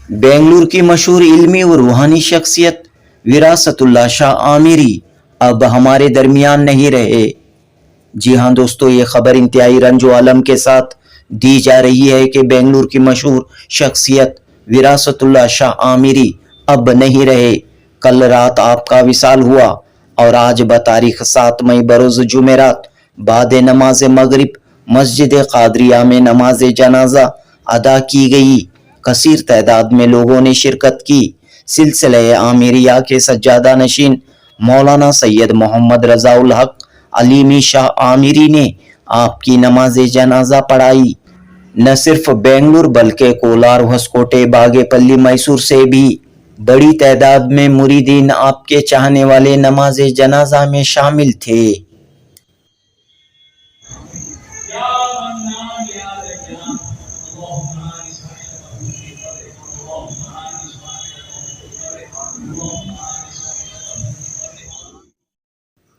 बेंगलुरु की मशहूर इल्मी व रूहानी शख्सियत विरासतुल्लाह शाह आमिरी अब हमारे दरमियान नहीं रहे। जी हाँ दोस्तों, ये खबर इंतहाई रंजो अलम के साथ दी जा रही है कि बेंगलुरु की मशहूर शख्सियत विरासतुल्लाह शाह आमिरी अब नहीं रहे। कल रात आपका विसाल हुआ और आज बतारीख 7 मई बरोज जुमेरात बाद नमाज मगरिब मस्जिद कादरिया में नमाज जनाजा अदा की गई। कसीर तादाद में लोगों ने शिरकत की। सिलसिले आमिरिया के सज्जादा नशीन मौलाना सैयद मोहम्मद रजाउल हक अलीमी शाह आमिरी ने आपकी नमाज जनाजा पढ़ाई। न सिर्फ बेंगलुरु बल्कि कोलार, होसकोटे, बागेपल्ली, मैसूर से भी बड़ी तादाद में मुरीदीन आपके चाहने वाले नमाज जनाजा में शामिल थे।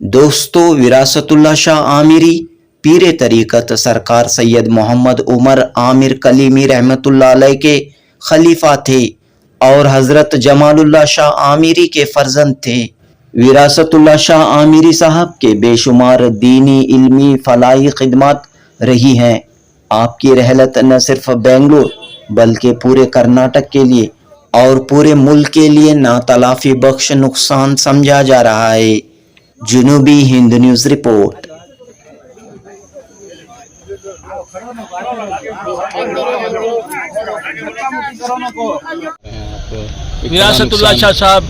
दोस्तों, विरासतुल्लाह शाह आमिरी पीरे तरीक़त सरकार सैयद मोहम्मद उमर आमिर कलीमी रहमतुल्लाह अलैह के खलीफा थे और हज़रत जमालुल्लाह शाह आमिरी के फर्जंद थे। विरासतुल्लाह शाह आमिरी साहब के बेशुमार दीनी, इल्मी, फलाही खिदमत रही हैं। आपकी रहलत न सिर्फ बेंगलुरु बल्कि पूरे कर्नाटक के लिए और पूरे मुल्क के लिए नातलाफी बख्श नुकसान समझा जा रहा है। जुनूबी हिंद न्यूज़ रिपोर्ट। विरासतुल्लाह शाह साहब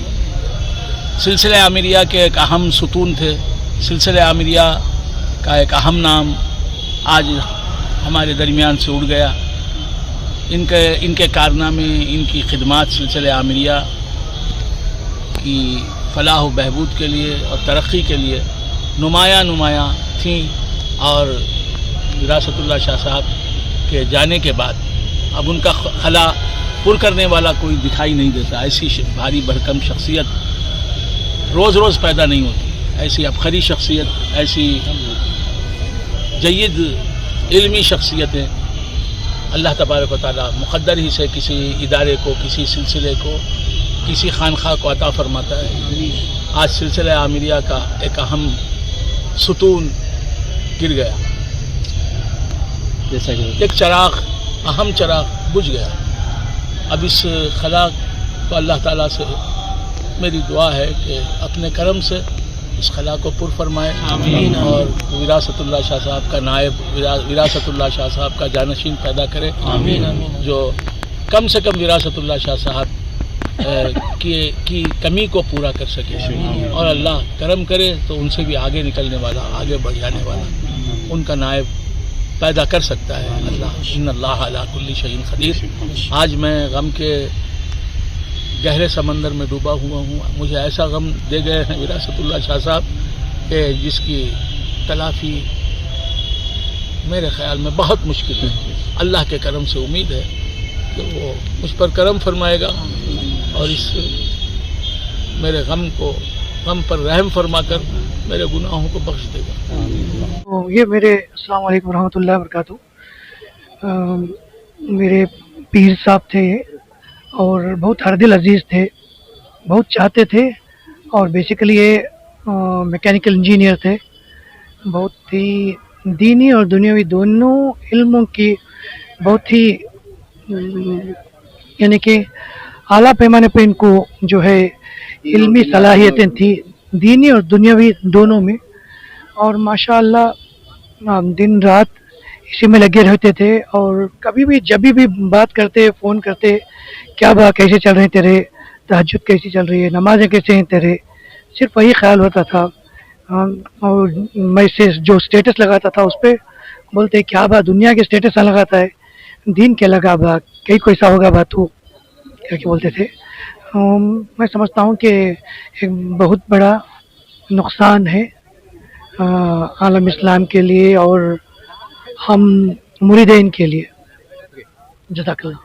सिलसिले आमिरिया के एक अहम सुतून थे। सिलसिले आमिरिया का एक अहम नाम आज हमारे दरमियान से उड़ गया। इनके कारनामे, इनकी खिदमत सिलसिले आमिरिया की फलाह व बहबूद के लिए और तरक्की के लिए नुमायाँ थीं और विरासतुल्लाह शाह साहब के जाने के बाद अब उनका खला पुर करने वाला कोई दिखाई नहीं देता। ऐसी भारी भरकम शख्सियत रोज़ रोज़ पैदा नहीं होती। ऐसी अबखरी शख्सियत, ऐसी जय्यद इल्मी शख्सियतें अल्लाह तबारक व तआला मुक़द्दर ही से किसी इदारे को, किसी सिलसिले को, किसी खानखा को अता फरमाता है। आज सिलसिला आमिरिया का एक अहम सुतून गिर गया, जैसा कि एक चराग, अहम चराग बुझ गया। अब इस खला को अल्लाह ताला से मेरी दुआ है कि अपने करम से इस खला को पुर फरमाए। आमीन। और विरासतुल्लाह शाह साहब का नायब, विरासतुल्लाह शाह साहब का जानशीन पैदा करे। आमीन। जो कम से कम विरासतुल्लाह शाह साहब की कमी को पूरा कर सके और अल्लाह करम करे तो उनसे भी आगे निकलने वाला, आगे बढ़ जाने वाला उनका नायब पैदा कर सकता है अल्लाह। इन्नल्लाह अला कुल्ली शैइन क़दीर। आज मैं गम के गहरे समंदर में डूबा हुआ हूँ। मुझे ऐसा गम दे गए हैं विरासतुल्लाह शाह साहब के जिसकी तलाफ़ी मेरे ख़्याल में बहुत मुश्किल है। अल्लाह के करम से उम्मीद है कि वो मुझ पर करम फरमाएगा और इस मेरे गम पर रहम फरमाकर मेरे गुनाहों को बख्श देगा। तो ये मेरे अस्सलाम वालेकुम रहमतुल्लाहि व बरकातहू। मेरे पीर साहब थे और बहुत हरदिल अजीज़ थे, बहुत चाहते थे और बेसिकली ये मैकेनिकल इंजीनियर थे। बहुत ही दीनी और दुनियावी दोनों इल्मों की बहुत ही यानी कि आला पैमाने पे इनको जो है इल्मी सलाहियतें थी, दीनी और दुनियावी दोनों में। और माशाअल्लाह दिन रात इसी में लगे रहते थे और कभी भी जब भी बात करते, फ़ोन करते, क्या बात, कैसे चल रहे तेरे, तहज्जुद कैसी चल रही है, नमाज़ें कैसे हैं तेरे, सिर्फ वही ख्याल होता था। और मैं से जो स्टेटस लगाता था उस पर बोलते क्या बात, दुनिया के स्टेटस लगाता है, दीन के लगा बा, कहीं कोई सा होगा बात हो क्या बोलते थे। मैं समझता हूँ कि एक बहुत बड़ा नुकसान है आलम इस्लाम के लिए और हम मुरीदीन के लिए। जज़ाकल्लाह।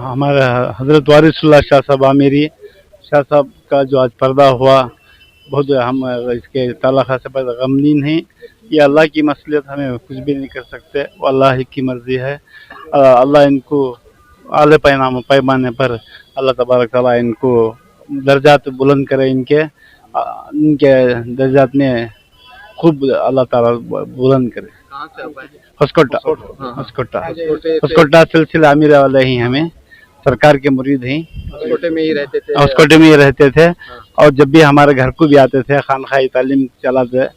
हमारे हज़रत वारिसुल्लाह शाह साहब आमिरी शाह साहब का जो आज पर्दा हुआ, बहुत हम इसके ताला खासे पर गमगीन हैं। ये अल्लाह की मसलियत, हमें कुछ भी नहीं कर सकते, वो अल्लाह ही की मर्ज़ी है। अल्लाह इनको आले पैमाने पर अल्लाह तबारक ताला इनको दर्जात बुलंद करे, इनके दर्जात में खूब अल्लाह ताला बुलंद करे। हस्कोटा सिलसिला अमीर वाले ही हमें सरकार के मुरीद हैं, छोटे में ही रहते थे। हस्कोटे में ही रहते थे और जब भी हमारे घर को भी आते थे खानखाई तालीम चलाते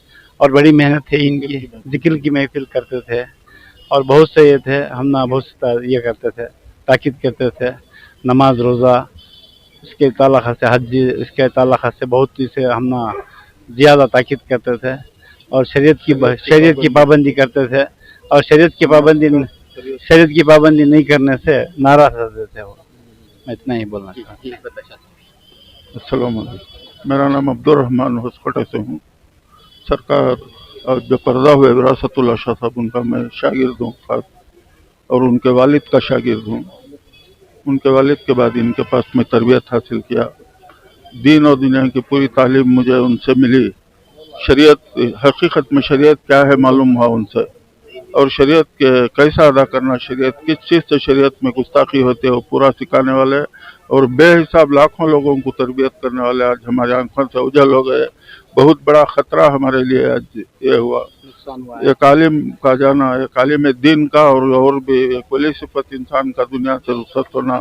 और बड़ी मेहनत थी इनकी, जिक्र की महफिल करते थे और बहुत से ये थे, हम ना बहुत ये करते थे, ताकीद करते थे, नमाज रोज़ा इसके ताल्लुक़ से, हज इसके ताल्लुक़ से बहुत इसे हम ना ज़्यादा ताकीद करते थे और शरीयत की पाबंदी करते थे और शरीयत की पाबंदी नहीं करने से नाराज़ रहते थे वो। मैं इतना ही बोलना चाहता हूँ। अस्सलाम वालेकुम। मेरा नाम अब्दुल रहमान हस्कोटे से हूँ। सरकार और जो पर्दा हुए विरासतुल्लाह शाह साहब, उनका मैं शागिर्द हूँ खास, और उनके वालिद का शागिर्द हूँ। उनके वालिद के बाद इनके पास मैं तरबियत हासिल किया। दीन और दुनिया की पूरी तालीम मुझे उनसे मिली। शरीयत, हकीकत में शरीयत क्या है मालूम हुआ उनसे, और शरीयत के कैसा अदा करना, शरीयत किस चीज़ से शरीयत में गुस्ताखी होती है वो पूरा सिखाने वाले और बेहिसाब लाखों लोगों को तरबियत करने वाले आज हमारी आंखों से उजल हो गए। बहुत बड़ा खतरा हमारे लिए आज ये हुआ, एक आलिम का जाना, एक आलिम दीन का और भी एक वली सिफत इंसान का दुनिया से रुखसत होना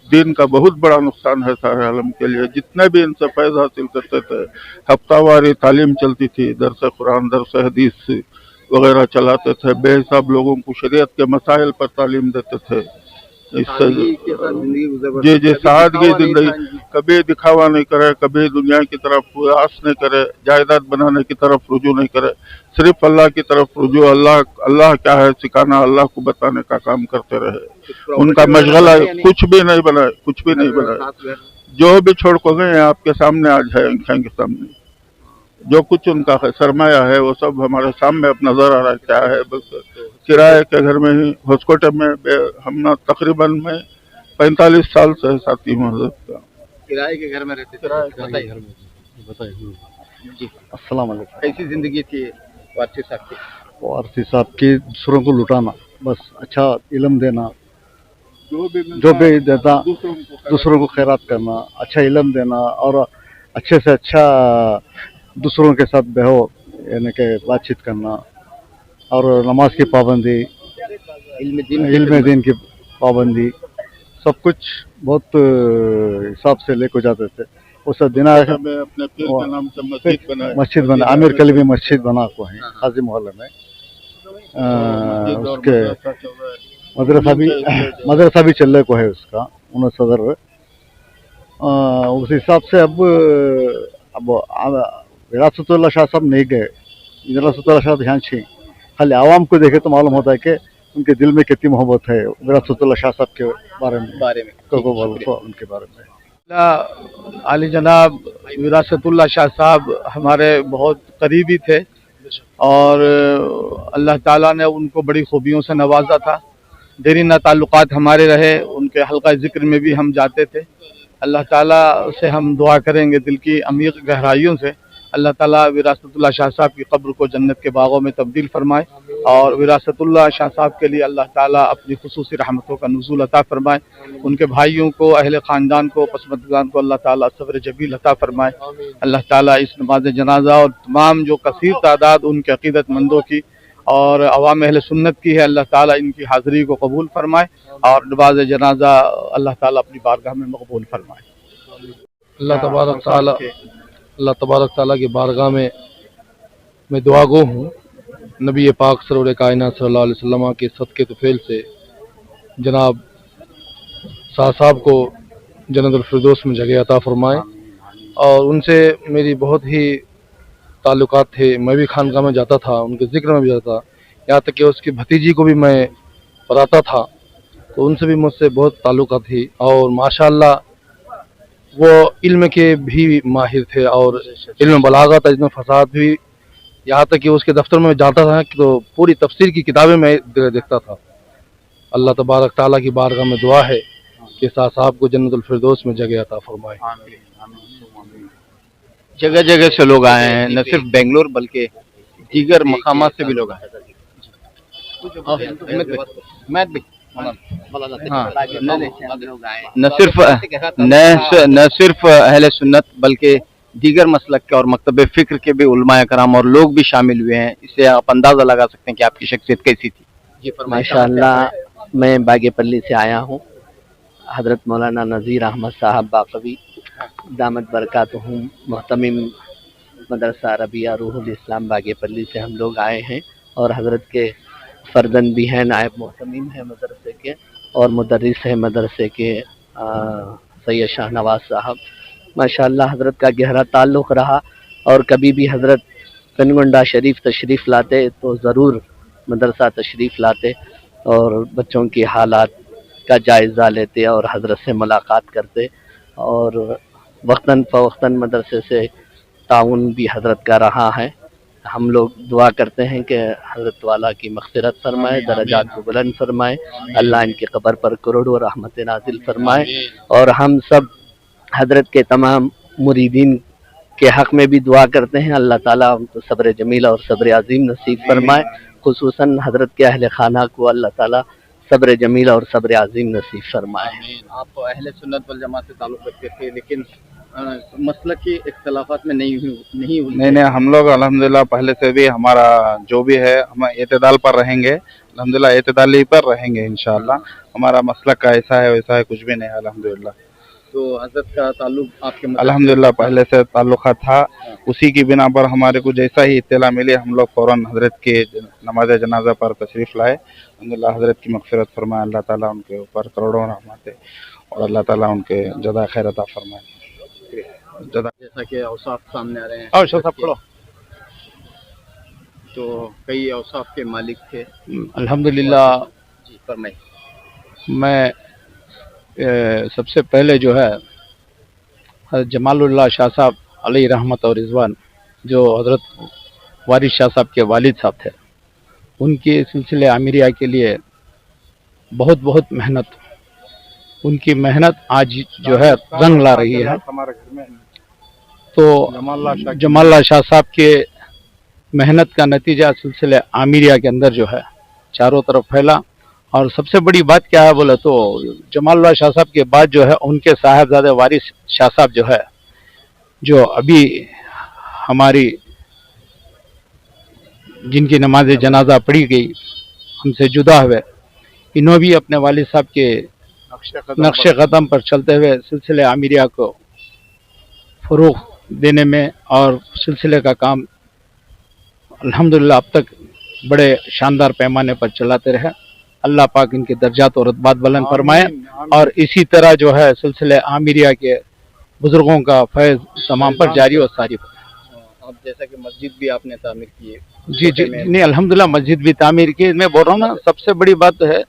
दीन का बहुत बड़ा नुकसान है सारे आलम के लिए। जितने भी इनसे फैज़ हासिल करते थे, हफ्तावारी तालीम चलती थी, दरस कुरान, दरस हदीस वगैरह चलाते थे, बेहिसाब लोगों को शरीयत के मसाइल पर तालीम देते थे। इससे जी सादगी जिंदगी, कभी दिखावा नहीं करे, कभी दुनिया की तरफ आस नहीं करे, जायदाद बनाने की तरफ रुजू नहीं करे, सिर्फ अल्लाह की तरफ रुजू, अल्लाह क्या है सिखाना, अल्लाह को बताने का काम करते रहे। उनका मशगला कुछ भी नहीं बनाए, जो भी छोड़ को गए आपके सामने आज है, आंखों के सामने जो कुछ उनका सरमाया है वो सब हमारे सामने अब नजर आ रहा है क्या है। बस किराए के घर में ही हस्कोटे में हम ना तकरीबन मैं 45 साल से साथी हूँ हज़रत का। किराए के घर में रहते थे, बताइए जी। अस्सलाम वालेकुम। कैसी जिंदगी थी वारसी साहब की? वारसी साहब की दूसरों को लुटाना, बस अच्छा इल्म देना, जो भी देता दूसरों को खैरात करना, अच्छा इल्म देना और अच्छे से अच्छा दूसरों के साथ बहो यानी कि बातचीत करना और नमाज की पाबंदी, इल्म दीन की पाबंदी, सब कुछ बहुत हिसाब से लेकर जाते थे। उस दिन अपने पीर के नाम से मस्जिद बना, आमिर कली में मस्जिद बना को है हाजी मोहल्ले में। उसके मदरसा भी चलने को है उसका, उन्हें सदर। उस हिसाब से अब विरासतुल्लाह शाह साहब नहीं गए, विरासतुल्लाह शाह ध्यान छे, खाली आवाम को देखे तो मालूम होता है कि उनके दिल में कितनी मोहब्बत है विरासतुल्लाह शाह साहब के बारे में उनके बारे में। आली जनाब विरासतुल्लाह शाह साहब हमारे बहुत करीबी थे और अल्लाह ताला ने उनको बड़ी खूबियों से नवाजा था। देरीना ताल्लुकात हमारे रहे, उनके हल्का जिक्र में भी हम जाते थे। अल्लाह ताला से हम दुआ करेंगे दिल की अमीर गहराइयों से, अल्लाह ताला विरासतुल्लाह शाह साहब की कब्र को जन्नत के बागों में तब्दील फरमाए और विरासतुल्लाह शाह साहब के लिए अल्लाह ताला अपनी खुसूसी रहमतों का नुज़ूल अता फरमाए। उनके भाइयों को, अहले ख़ानदान को, पसमंदगान को अल्लाह ताला सब्र जमील अता फरमाए। अल्लाह ताला इस नमाज जनाजा और तमाम जो कसीर तादाद उनके अक़ीदतमंदों की और अवाम अहले सुन्नत की है, अल्लाह ताला इनकी हाज़िरी को कबूल फरमाए और नमाज जनाजा अल्लाह ताला अपनी बारगाह में मकबूल फरमाए। अल्लाह तबारक ताला की बारगाह में मैं दुआगो हूँ, नबी पाक सरवर कायनात सल्लल्लाहु अलैहि वसल्लम के सदक़े तुफ़ैल से जनाब शाह साहब को जन्नतुल फिरदौस में जगह अता फरमाए। और उनसे मेरी बहुत ही ताल्लुकात थे, मैं भी खानकाह में जाता था, उनके ज़िक्र में भी जाता था, यहाँ तक कि उसकी भतीजी को भी मैं पढ़ाता था, तो उनसे भी मुझसे बहुत ताल्लुकात थी। और माशाअल्लाह वो इल्म के भी माहिर थे और इल्म बलागत, इल्म फसाद भी, यहाँ तक कि उसके दफ्तर में जाता था तो पूरी तफसीर की किताबें मैं देखता था। अल्लाह तबारक ताला की बारगाह में दुआ है कि शाह साहब को जन्नतुल फिरदौस में जगह अता फरमाए। जगह जगह से लोग आए हैं, न सिर्फ बेंगलोर बल्कि दीगर मकामात से भी लोग आए हैं। न सिर्फ अहले सुन्नत बल्कि दीगर मसलक के और मकतब फ़िक्र के भी उलमाए कराम और लोग भी शामिल हुए हैं। इससे आप अंदाज़ा लगा सकते हैं कि आपकी शख्सियत कैसी थी। जी माशाअल्लाह मैं बागेपल्ली से आया हूँ। हज़रत मौलाना नज़ीर अहमद साहब बाक़वी दामत बरकातुहुम मोहतमिम मदरसा रबिया रूहुल इस्लाम बागेपल्ली से हम लोग आए हैं और हज़रत के फ़र्जंद भी हैं, नायब मोहतमिम हैं मदरसे के और मुदर्रिस हैं मदरसे के सैयद शाहनवाज साहब। माशाअल्लाह हज़रत का गहरा ताल्लुक़ रहा और कभी भी हज़रत कनगुंडा शरीफ तशरीफ़ लाते तो ज़रूर मदरसा तशरीफ़ लाते और बच्चों की हालात का जायज़ा लेते और हज़रत से मुलाकात करते और वक्तन फ़वक्तन मदरसे से ताउन भी हज़रत का रहा है। हम लोग दुआ करते हैं कि हज़रत वाला की मग़फ़िरत फरमाए, दरजात को बुलंद फरमाए, अल्लाह इनकी क़ब्र पर करोड़ों रहमत नाज़िल फरमाए और हम सब हज़रत के तमाम मुरीदीन के हक़ में भी दुआ करते हैं अल्लाह ताला उनको सब्र जमील और सब्र अज़ीम नसीब फरमाए। खुसूसन हज़रत के अहले खाना को अल्लाह ताला सब्र जमील और सब्र अज़ीम नसीब फरमाए। आप अहले सुन्नत वल जमात से ताल्लुक़ रखते थे लेकिन मसलक की इख्तलाफात में नहीं, हम लोग अल्हम्दुलिल्लाह पहले से भी हमारा जो भी है हम एतदाल पर रहेंगे, अल्हम्दुलिल्लाह एतदाली पर रहेंगे इंशाअल्लाह। हमारा मसलक का ऐसा है वैसा है कुछ भी नहीं है अल्हम्दुलिल्लाह। तो हज़रत का ताल्लुक़ आपके अल्हम्दुलिल्लाह पहले से ताल्लुक़ था, उसी की बिना पर हमारे को जैसा ही इत्तला मिली हम लोग फ़ौरन हज़रत के नमाज जनाजा पर तशरीफ़ लाए। अल्हम्दुलिल्लाह हज़रत की मग़फ़िरत फरमाए, अल्लाह ताला उनके ऊपर करोड़ों रहमतें और अल्लाह ताला उनके जज़ा खैर अता फरमाए। जैसा कि औसाफ सामने आ रहे हैं और सब पढ़ो तो कई औसाफ के मालिक थे अल्हम्दुलिल्लाह। जी फरमाइए। मैं सबसे पहले जो है हज़रत जमालुल्लाह शाह साहब अलैहि रहमत और रिज़वान जो हज़रत वारिस शाह साहब के वालिद साहब थे, उनके सिलसिले आमिरिया के लिए बहुत बहुत मेहनत, उनकी मेहनत आज जो है रंग ला रही है। तो जमालुल्लाह शाह साहब के मेहनत का नतीजा सिलसिले आमिरिया के अंदर जो है चारों तरफ फैला। और सबसे बड़ी बात क्या है बोले तो जमालुल्लाह शाह साहब के बाद जो है उनके साहबजादे वारिस शाह साहब जो है, जो अभी हमारी जिनकी नमाज जनाजा पढ़ी गई हमसे जुदा हुए, इन्हों भी अपने वालिद साहब के नक्शे कदम पर चलते हुए सिलसिले आमिरिया को फ़रोग़ देने में और सिलसिले का काम अल्हम्दुलिल्लाह अब तक बड़े शानदार पैमाने पर चलाते रहे। अल्लाह पाक इनके दर्जात और रुतबात बुलंद फरमाए और इसी तरह जो है सिलसिले आमिरिया के बुजुर्गों का फैज़ तमाम पर जारी और सारी। अब जैसा कि मस्जिद भी आपने तामीर की है। जी जी नहीं अल्हम्दुलिल्लाह मस्जिद भी तामीर की। मैं बोल रहा हूँ ना, सबसे बड़ी बात तो है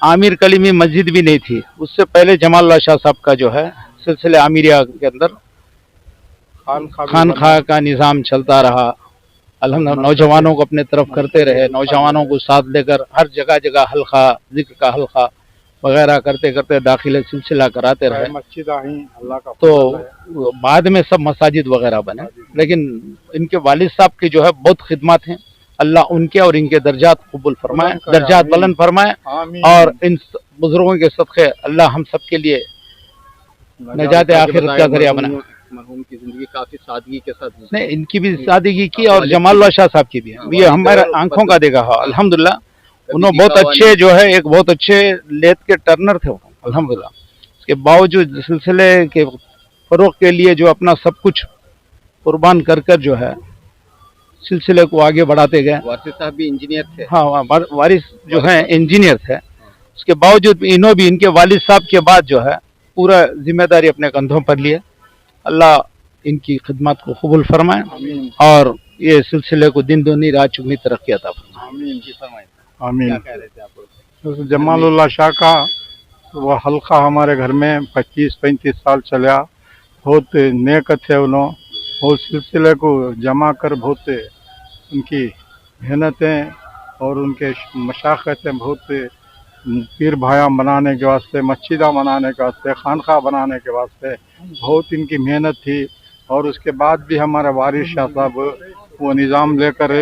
आमिर कली में मस्जिद भी नहीं थी, उससे पहले जमालुल्लाह शाह साहब का जो है सिलसिले आमिरिया के अंदर खानखा का निज़ाम चलता रहा। अल्हम्दुलिल्लाह नौजवानों को अपने तरफ करते रहे, नौजवानों को साथ लेकर हर जगह जगह हल्का जिक्र का हल्का वगैरह करते करते दाखिले सिलसिला कराते रहे। मस्जिद अल्लाह का तो बाद में सब मसाजिद वगैरह बने, लेकिन इनके वालिद साहब की जो है बहुत खिदमत हैं। अल्लाह उनके और इनके दर्जात कबूल फरमाए, दर्जात बुलंद फरमाए और इन बुजुर्गों के सदक़े अल्लाह हम सब के लिए नजात आखिरत का जरिया बनाए। मरहूम की जिंदगी काफी सादगी के साथ नहीं, इनकी भी सादगी की और जमालुल्लाह शाह साहब की भी, ये हमारे आंखों का देखा है अल्हम्दुलिल्लाह। उन्होंने बहुत अच्छे जो है एक बहुत अच्छे लेथ के टर्नर थे अल्हम्दुलिल्लाह। इसके बावजूद सिलसिले के फरोग के लिए जो अपना सब कुछ कुर्बान कर कर जो है सिलसिले को आगे बढ़ाते गए। वारिस साहब भी इंजीनियर थे। हाँ, वारिस जो है इंजीनियर थे। उसके बावजूद इन्हों भी इनके वालिद साहब के बाद जो है पूरा जिम्मेदारी अपने कंधों पर लिए। अल्लाह इनकी खिदमत को कबूल फरमाए और ये सिलसिले को दिन दुनी रात चुगनी तरक्की अता फरमाए। आमीन। जमालुल्लाह शाह का वो हल्का हमारे घर में 25-35 साल चला, बहुत नेक थे उन्होंने, बहुत सिलसिले को जमा कर बहुत उनकी मेहनतें और उनके मशाक़तें बहुत पीर भाया बनाने के वास्ते, मस्जिदा बनाने के वास्ते, खानखा बनाने के वास्ते बहुत इनकी मेहनत थी। और उसके बाद भी हमारे वारिस शाह साहब वो निज़ाम लेकर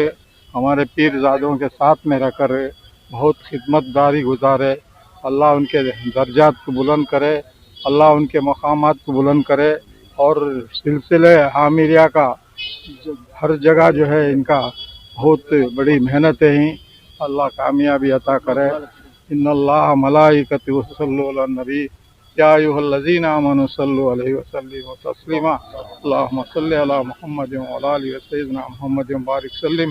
हमारे पीरजादों के साथ में रहकर बहुत खिदमतदारी गुजारे अल्लाह उनके दर्जात को बुलंद करे, अल्लाह उनके मकामात को बुलंद करे और सिलसिले आमिरिया का हर जगह जो है इनका बहुत बड़ी मेहनतें हैं, अल्लाह कामयाबी अता करे। इन्नल्लाह मलाइकतहु युसल्लूना अलन नबी या अय्युहल्लज़ीना आमनू सल्लु अलैहि व सल्लिमू तस्लीमा अल्लाहुम्मा सल्लि अला मुहम्मदिन व अला आलि सय्यिदिना मुहम्मदिन बारिक सल्लिम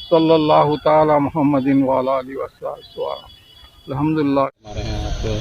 सल्लल्लाहु तआला मुहम्मदिन व अला आलिहि व सल्लम। अल्हम्दुलिल्लाह। हमारे यहाँ पे